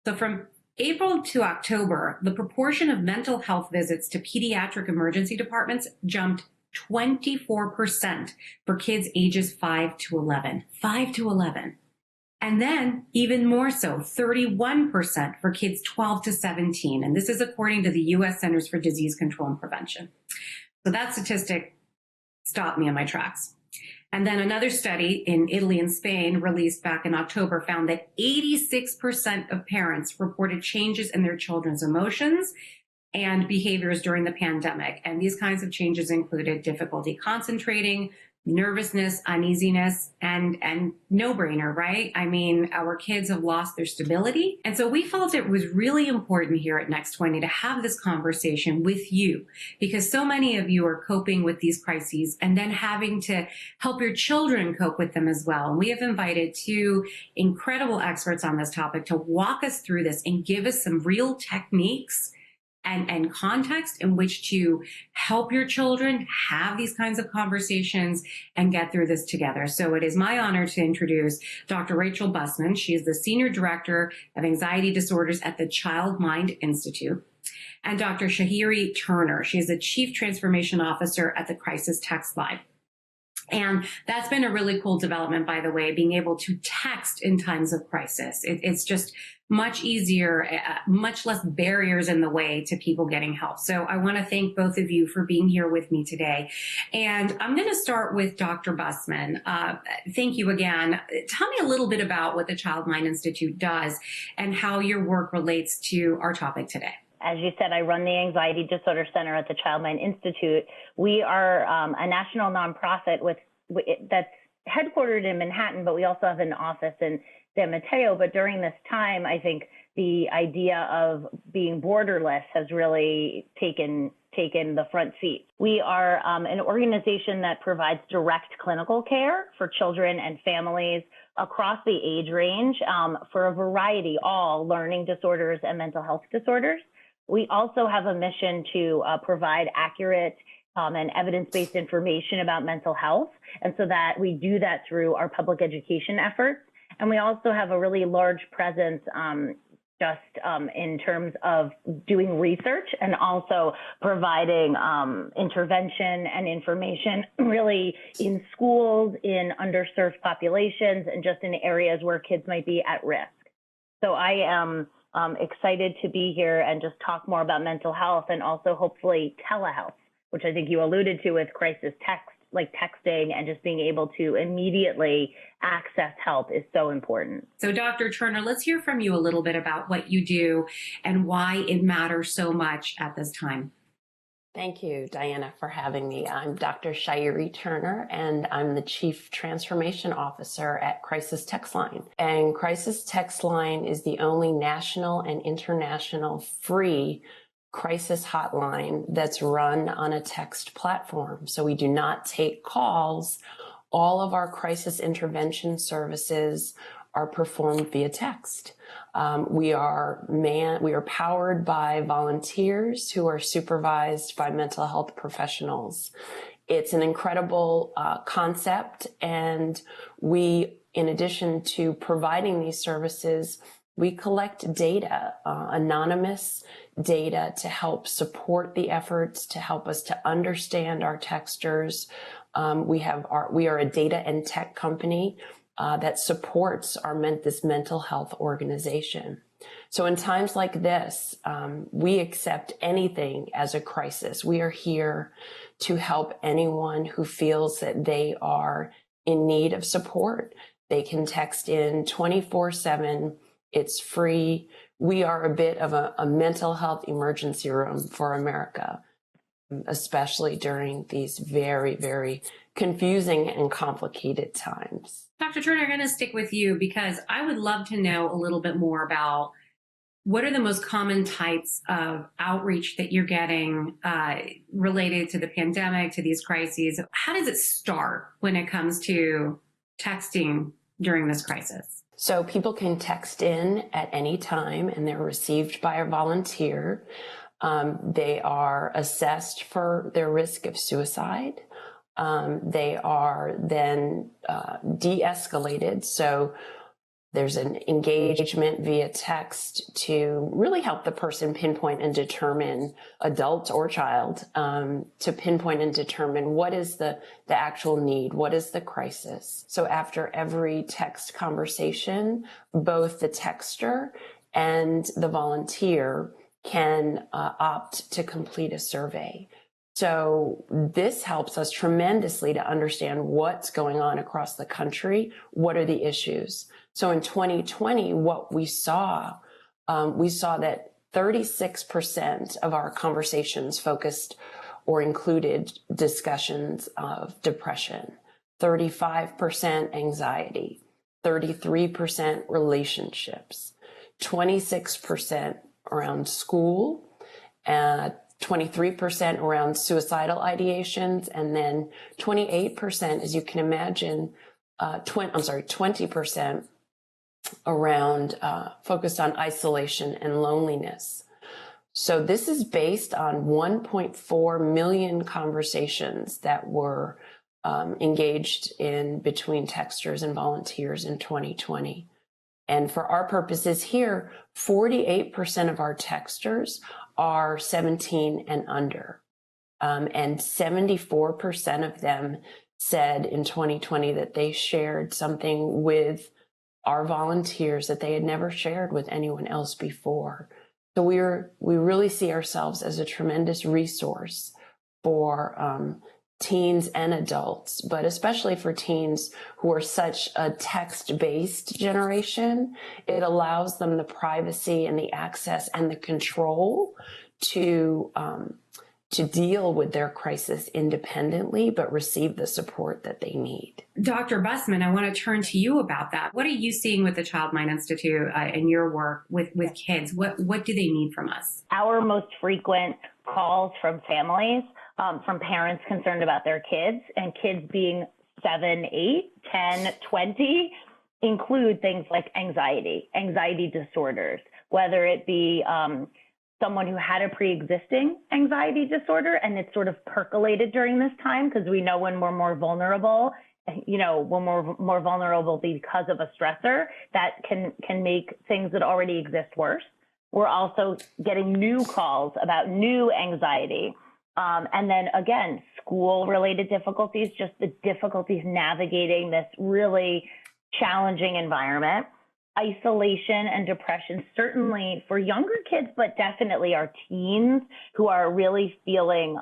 So from April to October, the proportion of mental health visits to pediatric emergency departments jumped 24% for kids ages 5 to 11. 5 to 11. And then even more so, 31% for kids 12 to 17. And this is according to the U.S. Centers for Disease Control and Prevention. So that statistic stopped me in my tracks. And then another study in Italy and Spain released back in October found that 86% of parents reported changes in their children's emotions and behaviors during the pandemic. And these kinds of changes included difficulty concentrating, nervousness, uneasiness, and no-brainer, right? I mean, our kids have lost their stability. And so we felt it was really important here at Next 20 to have this conversation with you, because so many of you are coping with these crises and then having to help your children cope with them as well. And we have invited two incredible experts on this topic to walk us through this and give us some real techniques and context in which to help your children have these kinds of conversations and get through this together. So it is my honor to introduce Dr. Rachel Bussman. She is the Senior Director of Anxiety Disorders at the Child Mind Institute. And Dr. Shahiri Turner. She is the Chief Transformation Officer at the Crisis Text Line. And that's been a really cool development, by the way, being able to text in times of crisis. It's just much easier, much less barriers in the way to people getting help. So I want to thank both of you for being here with me today. And I'm going to start with Dr. Bussman. Thank you again. Tell me a little bit about what the Child Mind Institute does and how your work relates to our topic today. As you said, I run the Anxiety Disorder Center at the Child Mind Institute. We are a national nonprofit that's headquartered in Manhattan, but we also have an office in San Mateo. But during this time, I think the idea of being borderless has really taken the front seat. We are an organization that provides direct clinical care for children and families across the age range for a variety, all learning disorders and mental health disorders. We also have a mission to provide accurate and evidence-based information about mental health. And so that we do that through our public education efforts. And we also have a really large presence just in terms of doing research and also providing intervention and information really in schools, in underserved populations, and just in areas where kids might be at risk. So I am excited to be here and just talk more about mental health and also hopefully telehealth, which I think you alluded to with crisis text, like texting and just being able to immediately access help is so important. So Dr. Turner, let's hear from you a little bit about what you do and why it matters so much at this time. Thank you, Diana, for having me. I'm Dr. Shayuri Turner, and I'm the Chief Transformation Officer at Crisis Text Line. And Crisis Text Line is the only national and international free crisis hotline that's run on a text platform. So we do not take calls. All of our crisis intervention services are performed via text. We are powered by volunteers who are supervised by mental health professionals. It's an incredible concept, and we, in addition to providing these services, we collect data, anonymous data, to help support the efforts, to help us to understand our texters. We are a data and tech company that supports this mental health organization. So in times like this, we accept anything as a crisis. We are here to help anyone who feels that they are in need of support. They can text in 24/7. It's free. We are a bit of a mental health emergency room for America, especially during these very, very confusing and complicated times. Dr. Turner, I'm going to stick with you because I would love to know a little bit more about what are the most common types of outreach that you're getting related to the pandemic, to these crises. How does it start when it comes to texting during this crisis? So people can text in at any time, and they're received by a volunteer. They are assessed for their risk of suicide. They are then de-escalated. So there's an engagement via text to really help the person pinpoint and determine, adult or child, to pinpoint and determine what is the actual need, what is the crisis. So after every text conversation, both the texter and the volunteer can opt to complete a survey. So this helps us tremendously to understand what's going on across the country. What are the issues? So in 2020, what we saw that 36% of our conversations focused or included discussions of depression, 35% anxiety, 33% relationships, 26% around school, 23% around suicidal ideations, and then 28%, as you can imagine, 20% around focused on isolation and loneliness. So this is based on 1.4 million conversations that were engaged in between texters and volunteers in 2020. And for our purposes here, 48% of our texters are 17 and under. And 74% of them said in 2020 that they shared something with our volunteers that they had never shared with anyone else before. So we really see ourselves as a tremendous resource for teens and adults, but especially for teens who are such a text-based generation. It allows them the privacy and the access and the control to deal with their crisis independently, but receive the support that they need. Dr. Bussman, I want to turn to you about that. What are you seeing with the Child Mind Institute in your work with kids? What do they need from us? Our most frequent calls from families, from parents concerned about their kids, and kids being 7, 8, 10, 20, include things like anxiety disorders, whether it be someone who had a pre-existing anxiety disorder and it sort of percolated during this time, because we know when we're more vulnerable when we're more vulnerable because of a stressor that can make things that already exist worse. We're also getting new calls about new anxiety. And then again, school-related difficulties, just the difficulties navigating this really challenging environment. Isolation and depression, certainly for younger kids, but definitely our teens who are really feeling,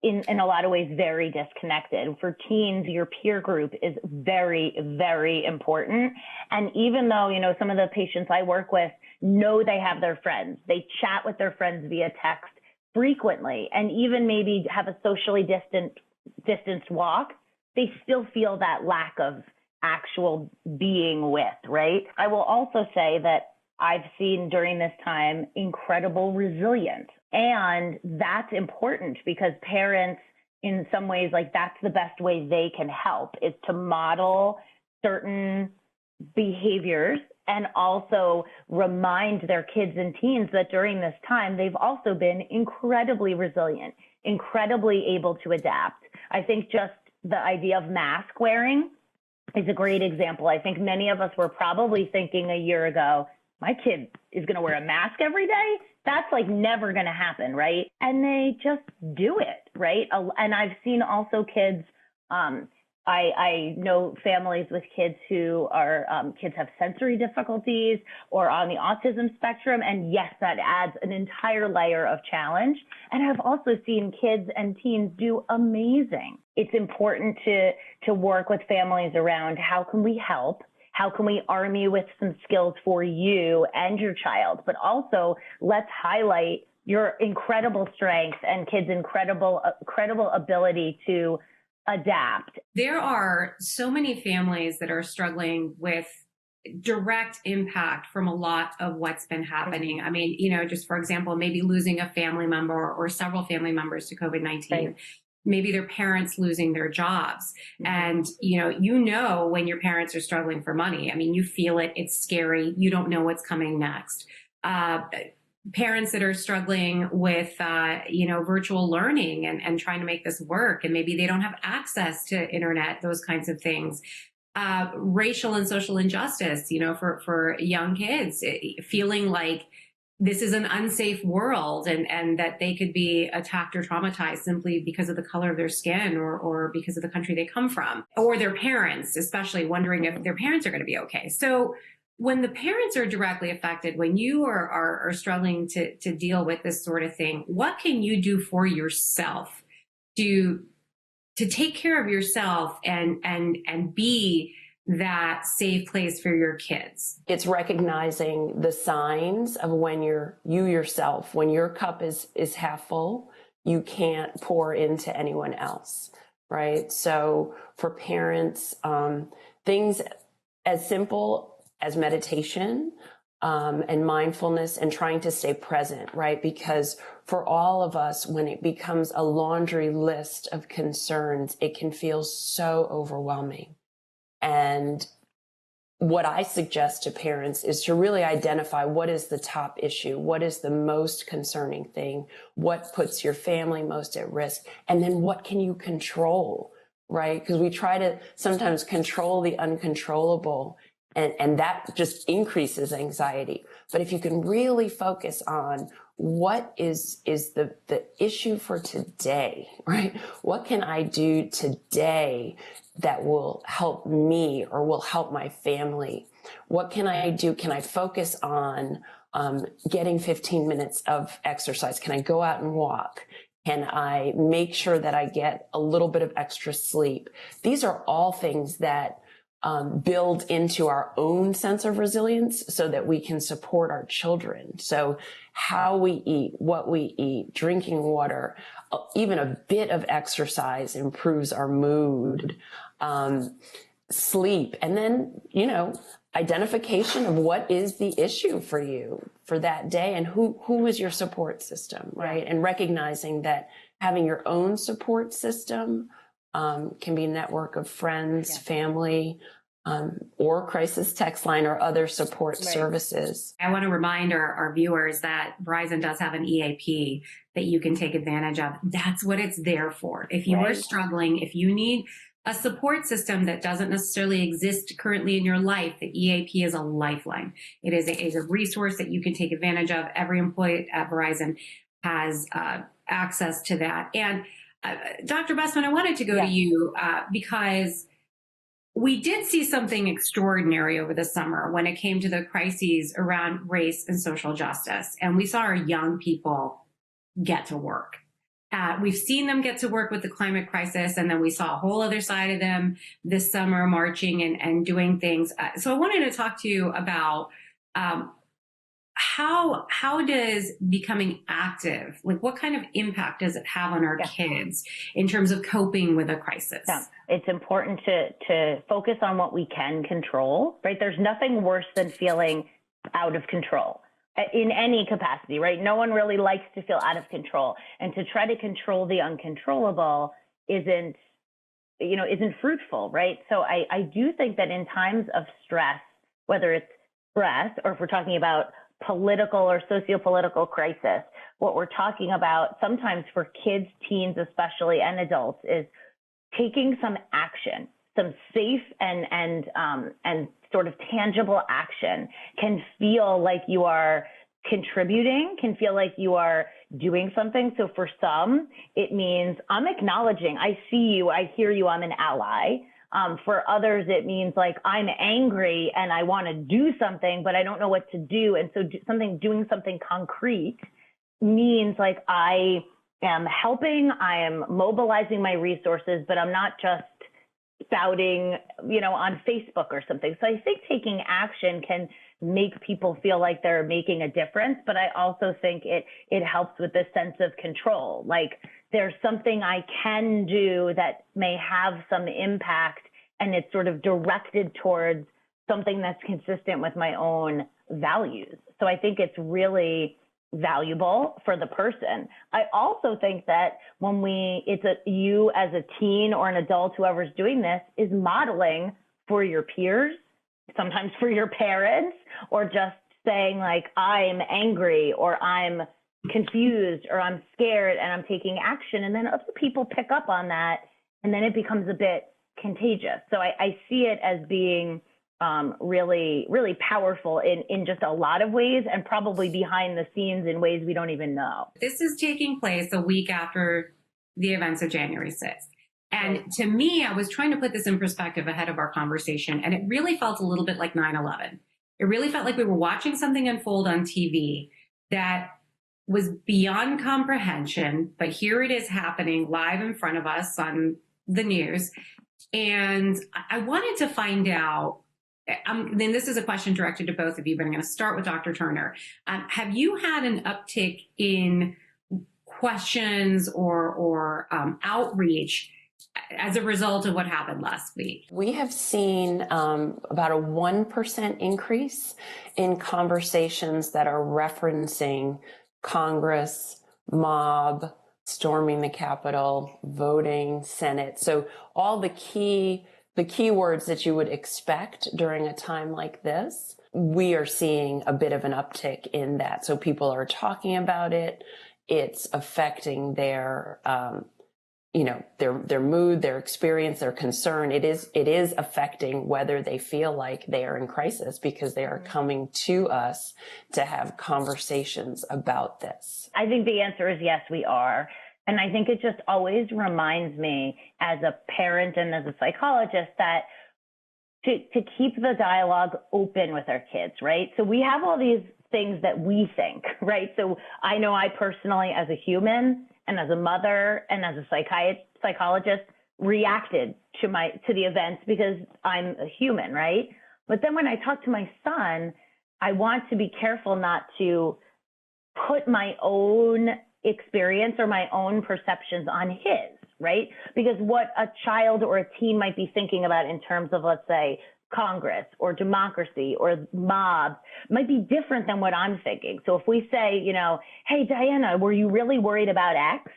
in a lot of ways, very disconnected. For teens, your peer group is very, very important. And even though, some of the patients I work with know they have their friends, they chat with their friends via text frequently, and even maybe have a socially distanced walk, they still feel that lack of actual being with, right? I will also say that I've seen during this time incredible resilience. And that's important because parents, in some ways, that's the best way they can help, is to model certain behaviors and also remind their kids and teens that during this time, they've also been incredibly resilient, incredibly able to adapt. I think just the idea of mask wearing is a great example. I think many of us were probably thinking a year ago, my kid is going to wear a mask every day. That's never going to happen, right? And they just do it, right? And I've seen also kids, I know families with kids who are, kids have sensory difficulties or on the autism spectrum. And yes, that adds an entire layer of challenge. And I've also seen kids and teens do amazing. It's important to work with families around how can we help? How can we arm you with some skills for you and your child? But also let's highlight your incredible strengths and kids' incredible ability to adapt. There are so many families that are struggling with direct impact from a lot of what's been happening. I mean, just for example, maybe losing a family member or several family members to COVID-19. Right. Maybe their parents losing their jobs. And, when your parents are struggling for money, I mean, you feel it, it's scary. You don't know what's coming next. Parents that are struggling with, virtual learning and trying to make this work, and maybe they don't have access to internet, those kinds of things. Racial and social injustice, for young kids, feeling like this is an unsafe world and that they could be attacked or traumatized simply because of the color of their skin or because of the country they come from, or their parents, especially wondering if their parents are going to be okay. So when the parents are directly affected, when you are struggling to deal with this sort of thing, what can you do for yourself to take care of yourself and be that safe place for your kids? It's recognizing the signs of when when your cup is half full, you can't pour into anyone else, right? So for parents, things as simple as meditation and mindfulness and trying to stay present, right? Because for all of us, when it becomes a laundry list of concerns, it can feel so overwhelming. And what I suggest to parents is to really identify what is the top issue, what is the most concerning thing, what puts your family most at risk, and then what can you control, right? Because we try to sometimes control the uncontrollable, and that just increases anxiety. But if you can really focus on what is the issue for today, right? What can I do today that will help me or will help my family? What can I do? Can I focus on getting 15 minutes of exercise? Can I go out and walk? Can I make sure that I get a little bit of extra sleep? These are all things that build into our own sense of resilience so that we can support our children. So how we eat, what we eat, drinking water, even a bit of exercise improves our mood, sleep, and then, identification of what is the issue for you for that day and who is your support system, right? And recognizing that having your own support system can be a network of friends, family, or crisis text line or other support services. I want to remind our viewers that Verizon does have an EAP that you can take advantage of. That's what it's there for. If you are struggling, if you need a support system that doesn't necessarily exist currently in your life, the EAP is a lifeline. It is a resource that you can take advantage of. Every employee at Verizon has access to that. And Dr. Bestman, I wanted to go to you because we did see something extraordinary over the summer when it came to the crises around race and social justice. And we saw our young people get to work. We've seen them get to work with the climate crisis, and then we saw a whole other side of them this summer marching and doing things. So I wanted to talk to you about how does becoming active, like what kind of impact does it have on our kids in terms of coping with a crisis? Yeah. It's important to focus on what we can control, right? There's nothing worse than feeling out of control in any capacity, right? No one really likes to feel out of control, and to try to control the uncontrollable isn't fruitful, right? So I do think that in times of stress, whether it's stress or if we're talking about political or socio-political crisis, what we're talking about sometimes for kids, teens especially, and adults is taking some action, some safe and sort of tangible action can feel like you are contributing, can feel like you are doing something. So for some, it means I'm acknowledging, I see you, I hear you, I'm an ally. For others, it means like I'm angry and I want to do something, but I don't know what to do. And so doing something concrete means like I am helping, I am mobilizing my resources, but I'm not just spouting, on Facebook or something. So I think taking action can make people feel like they're making a difference, but I also think it helps with this sense of control. Like there's something I can do that may have some impact, and it's sort of directed towards something that's consistent with my own values. So I think it's really valuable for the person. I also think that when you as a teen or an adult, whoever's doing this, is modeling for your peers, sometimes for your parents, or just saying like, I'm angry or I'm confused or I'm scared and I'm taking action. And then other people pick up on that, and then it becomes a bit contagious. So I see it as being really, really powerful in just a lot of ways, and probably behind the scenes in ways we don't even know. This is taking place a week after the events of January 6th. And to me, I was trying to put this in perspective ahead of our conversation, and it really felt a little bit like 9/11. It really felt like we were watching something unfold on TV that was beyond comprehension, but here it is happening live in front of us on the news. And I wanted to find out, then this is a question directed to both of you, but I'm going to start with Dr. Turner. Have you had an uptick in questions or outreach as a result of what happened last week? We have seen about a 1% increase in conversations that are referencing Congress, mob, storming the Capitol, voting, Senate. So all the key words that you would expect during a time like this, we are seeing a bit of an uptick in that. So people are talking about it. It's affecting their mood, their experience, their concern. It is affecting whether they feel like they are in crisis, because they are coming to us to have conversations about this. I think the answer is yes, we are. And I think it just always reminds me as a parent and as a psychologist that to keep the dialogue open with our kids, right? So we have all these things that we think, right? So I know I personally, as a human and as a mother and as a psychologist, reacted to the events because I'm a human, right? But then when I talk to my son, I want to be careful not to put my own experience or my own perceptions on his, right? Because what a child or a teen might be thinking about in terms of, let's say, Congress or democracy or mobs might be different than what I'm thinking. So if we say, hey, Diana, were you really worried about X?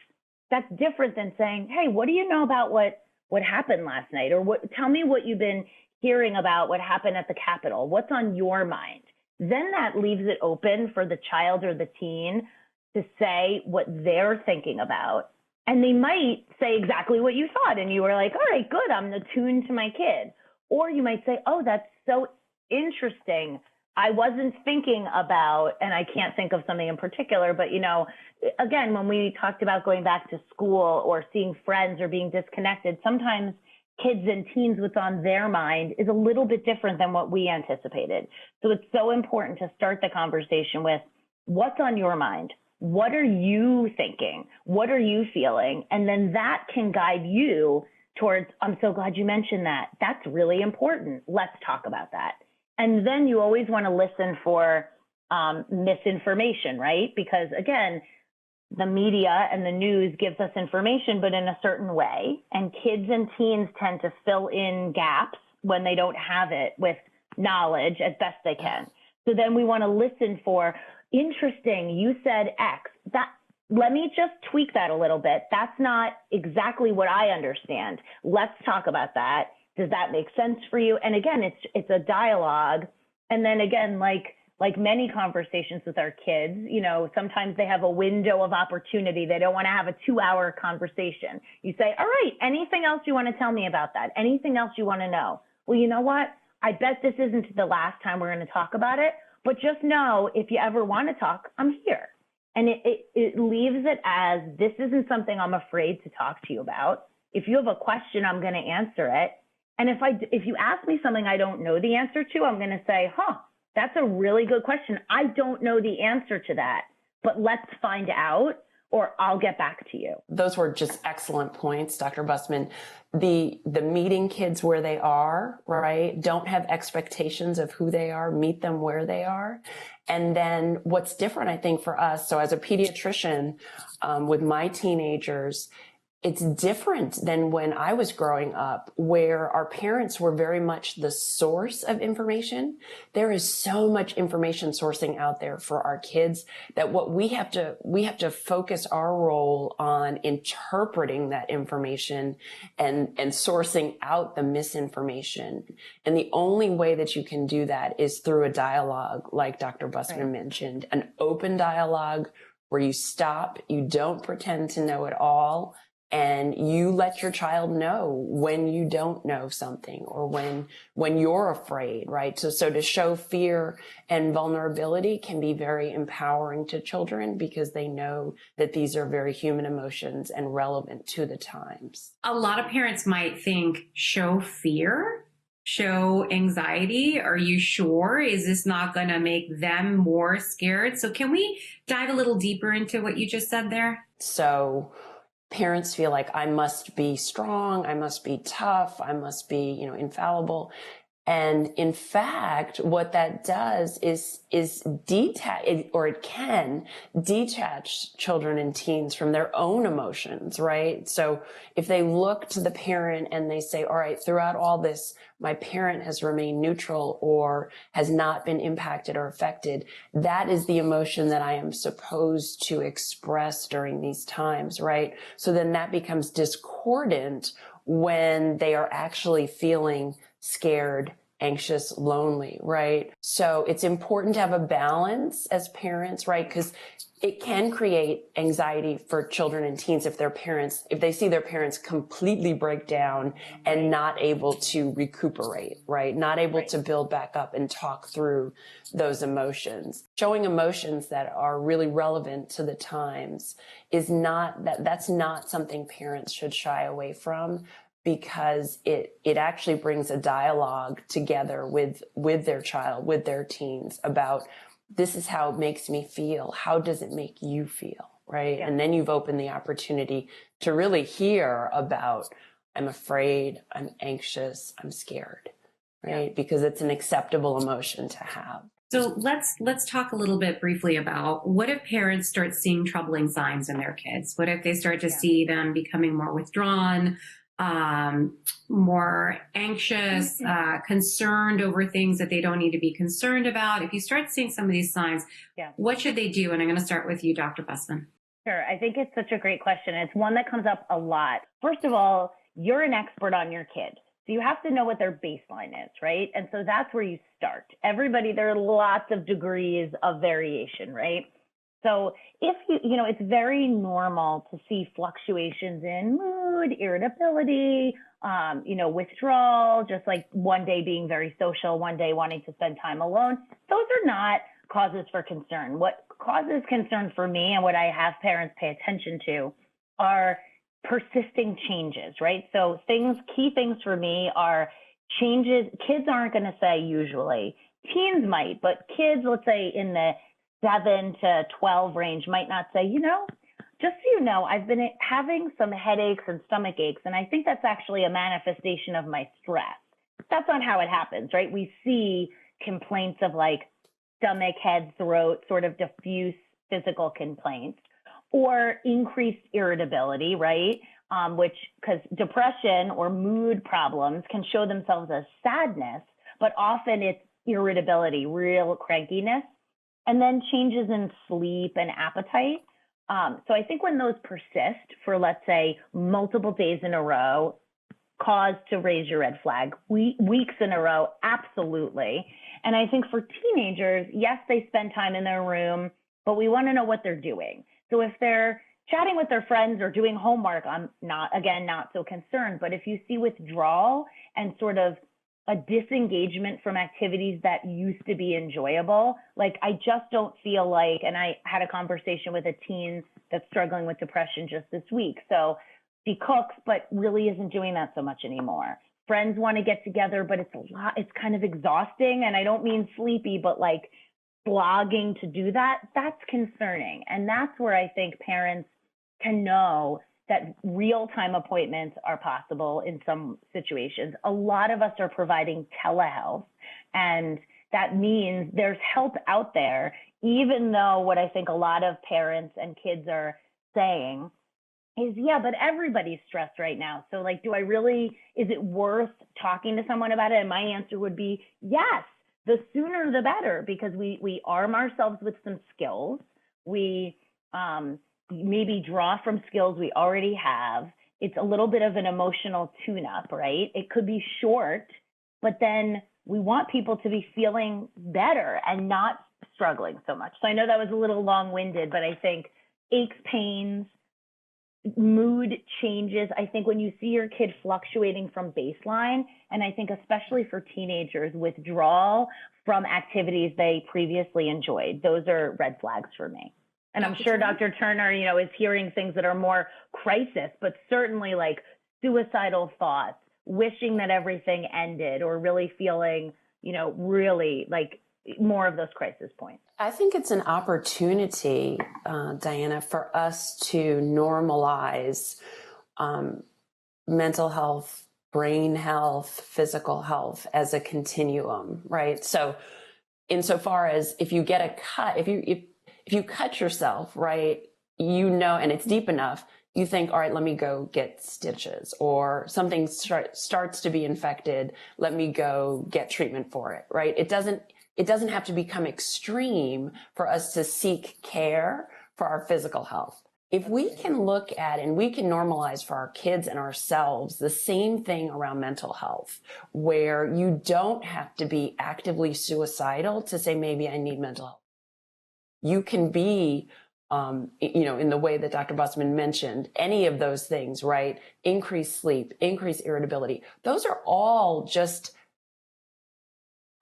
That's different than saying, hey, what do you know about what happened last night? Or tell me what you've been hearing about what happened at the Capitol. What's on your mind? Then that leaves it open for the child or the teen to say what they're thinking about. And they might say exactly what you thought. And you were like, all right, good. I'm attuned to my kid. Or you might say, oh, that's so interesting. I wasn't thinking about, and I can't think of something in particular, but again, when we talked about going back to school or seeing friends or being disconnected, sometimes kids and teens, what's on their mind is a little bit different than what we anticipated. So it's so important to start the conversation with what's on your mind? What are you thinking? What are you feeling? And then that can guide you towards, I'm so glad you mentioned that. That's really important. Let's talk about that. And then you always want to listen for misinformation, right? Because again, the media and the news gives us information, but in a certain way. And kids and teens tend to fill in gaps when they don't have it with knowledge as best they can. So then we want to listen for, interesting, you said X. Let me just tweak that a little bit. That's not exactly what I understand. Let's talk about that. Does that make sense for you? And again, it's a dialogue. And then again, like many conversations with our kids, sometimes they have a window of opportunity. They don't want to have a 2-hour conversation. You say, all right, anything else you want to tell me about that? Anything else you want to know? Well, you know what? I bet this isn't the last time we're going to talk about it, but just know if you ever want to talk, I'm here. And it leaves it as, this isn't something I'm afraid to talk to you about. If you have a question, I'm going to answer it. And if you ask me something I don't know the answer to, I'm going to say, that's a really good question. I don't know the answer to that, but let's find out, or I'll get back to you. Those were just excellent points, Dr. Bussman. The meeting kids where they are, right? Don't have expectations of who they are, meet them where they are. And then what's different, I think, for us, so as a pediatrician with my teenagers, it's different than when I was growing up, where our parents were very much the source of information. There is so much information sourcing out there for our kids that what we have to focus our role on interpreting that information and sourcing out the misinformation. And the only way that you can do that is through a dialogue, like Dr. Bussman mentioned, an open dialogue where you stop, you don't pretend to know it all, and you let your child know when you don't know something or when you're afraid, right? So to show fear and vulnerability can be very empowering to children because they know that these are very human emotions and relevant to the times. A lot of parents might think, show fear, show anxiety. Are you sure? Is this not going to make them more scared? So can we dive a little deeper into what you just said there? So parents feel like I must be strong, I must be tough, I must be, infallible. And in fact, what that does is detach, or it can detach children and teens from their own emotions, right? So if they look to the parent and they say, all right, throughout all this, my parent has remained neutral or has not been impacted or affected, that is the emotion that I am supposed to express during these times, right? So then that becomes discordant when they are actually feeling scared, anxious, lonely, right? So it's important to have a balance as parents, right? Because it can create anxiety for children and teens if they see their parents completely break down and not able to recuperate, right? Not able to build back up and talk through those emotions. Showing emotions that are really relevant to the times that's not something parents should shy away from, because it actually brings a dialogue together with their child, with their teens about, this is how it makes me feel. How does it make you feel? Right. Yeah. And then you've opened the opportunity to really hear about, I'm afraid, I'm anxious, I'm scared, right? Yeah. Because it's an acceptable emotion to have. So let's talk a little bit briefly about, what if parents start seeing troubling signs in their kids? What if they start to see them becoming more withdrawn, more anxious, concerned over things that they don't need to be concerned about? If you start seeing some of these signs, what should they do? And I'm going to start with you, Dr. Bussman. Sure. I think it's such a great question. It's one that comes up a lot. First of all, you're an expert on your kid. So you have to know what their baseline is, right? And so that's where you start. There are lots of degrees of variation, right? So if it's very normal to see fluctuations in mood, irritability, withdrawal, just like one day being very social, one day wanting to spend time alone. Those are not causes for concern. What causes concern for me and what I have parents pay attention to are persisting changes, right? So key things for me are changes. Kids aren't going to say usually. Teens might, but kids, let's say in the 7 to 12 range, might not say, just so you know, I've been having some headaches and stomach aches, and I think that's actually a manifestation of my stress. That's not how it happens, right? We see complaints of like stomach, head, throat, sort of diffuse physical complaints, or increased irritability, right? Because depression or mood problems can show themselves as sadness, but often it's irritability, real crankiness, and then changes in sleep and appetite. So I think when those persist for, let's say, multiple days in a row, cause to raise your red flag. Weeks in a row, absolutely. And I think for teenagers, yes, they spend time in their room, but we want to know what they're doing. So if they're chatting with their friends or doing homework, I'm not so concerned. But if you see withdrawal and sort of a disengagement from activities that used to be enjoyable, like I just don't feel like, and I had a conversation with a teen that's struggling with depression just this week. So she cooks, but really isn't doing that so much anymore. Friends want to get together, but it's kind of exhausting. And I don't mean sleepy, but like blogging to do that, that's concerning. And that's where I think parents can know that real-time appointments are possible in some situations. A lot of us are providing telehealth, and that means there's help out there, even though what I think a lot of parents and kids are saying is, yeah, but everybody's stressed right now. So like, is it worth talking to someone about it? And my answer would be yes, the sooner the better, because we arm ourselves with some skills. We maybe draw from skills we already have. It's a little bit of an emotional tune-up, right? It could be short, but then we want people to be feeling better and not struggling so much. So I know that was a little long-winded, but I think aches, pains, mood changes. I think when you see your kid fluctuating from baseline, and I think especially for teenagers, withdrawal from activities they previously enjoyed, those are red flags for me. And I'm sure Dr. Turner, is hearing things that are more crisis, but certainly like suicidal thoughts, wishing that everything ended, or really feeling, really like more of those crisis points. I think it's an opportunity, Diana, for us to normalize mental health, brain health, physical health as a continuum, right? So insofar as if you get a cut, if you cut yourself, right, and it's deep enough, you think, all right, let me go get stitches, or something starts to be infected, let me go get treatment for it, right? It doesn't have to become extreme for us to seek care for our physical health. If we can look at and we can normalize for our kids and ourselves the same thing around mental health, where you don't have to be actively suicidal to say, maybe I need mental health. You can be, in the way that Dr. Bussman mentioned, any of those things, right? Increased sleep, increased irritability. Those are all just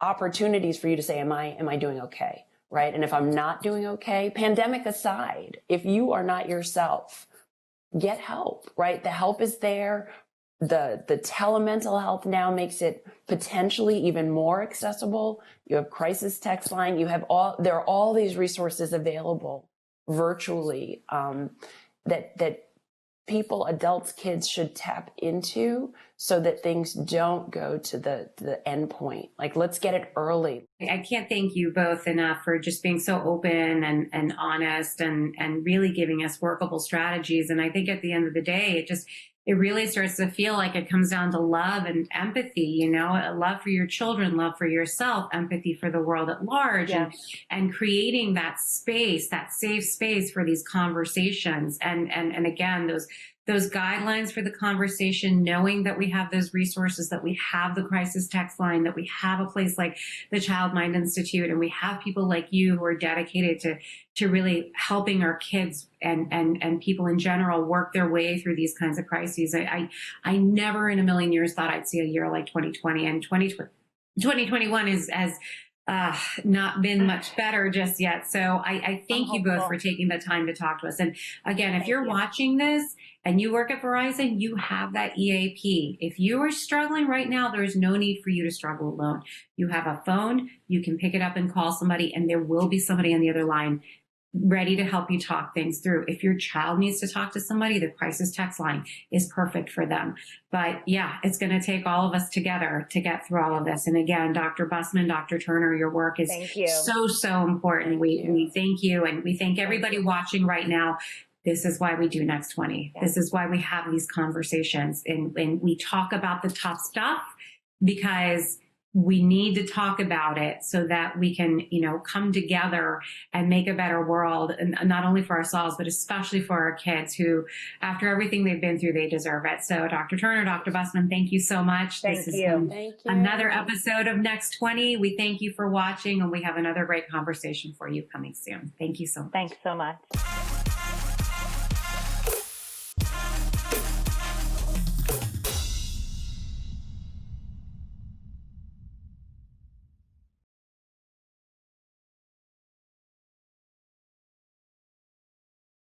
opportunities for you to say, am I doing okay, right? And if I'm not doing okay, pandemic aside, if you are not yourself, get help, right? The help is there. The telemental health now makes it potentially even more accessible. You have crisis text line. There are all these resources available virtually that people, adults, kids should tap into so that things don't go to the end point. Like, let's get it early. I can't thank you both enough for just being so open and honest and really giving us workable strategies. And I think at the end of the day, it really starts to feel like it comes down to love and empathy, love for your children, love for yourself, empathy for the world at large, yeah. and creating that space, that safe space for these conversations. And again, those guidelines for the conversation, knowing that we have those resources, that we have the crisis text line, that we have a place like the Child Mind Institute, and we have people like you who are dedicated to really helping our kids and people in general work their way through these kinds of crises. I never in a million years thought I'd see a year like 2020, and 2021 has not been much better just yet. So I thank you both for taking the time to talk to us. And again, if you're watching this and you work at Verizon, you have that EAP. If you are struggling right now, there is no need for you to struggle alone. You have a phone, you can pick it up and call somebody, and there will be somebody on the other line ready to help you talk things through. If your child needs to talk to somebody, the crisis text line is perfect for them. But yeah, it's going to take all of us together to get through all of this. And again, Dr. Bussman, Dr. Turner, your work is so important. We thank you, and we thank everybody watching right now. This is why we do Next 20. This is why we have these conversations, and we talk about the tough stuff, because we need to talk about it so that we can, come together and make a better world, and not only for ourselves, but especially for our kids who, after everything they've been through, they deserve it. So Dr. Turner, Dr. Bussman, thank you so much. Thank you. Thank you. Another episode of Next 20. We thank you for watching, and we have another great conversation for you coming soon. Thank you so much. Thanks so much.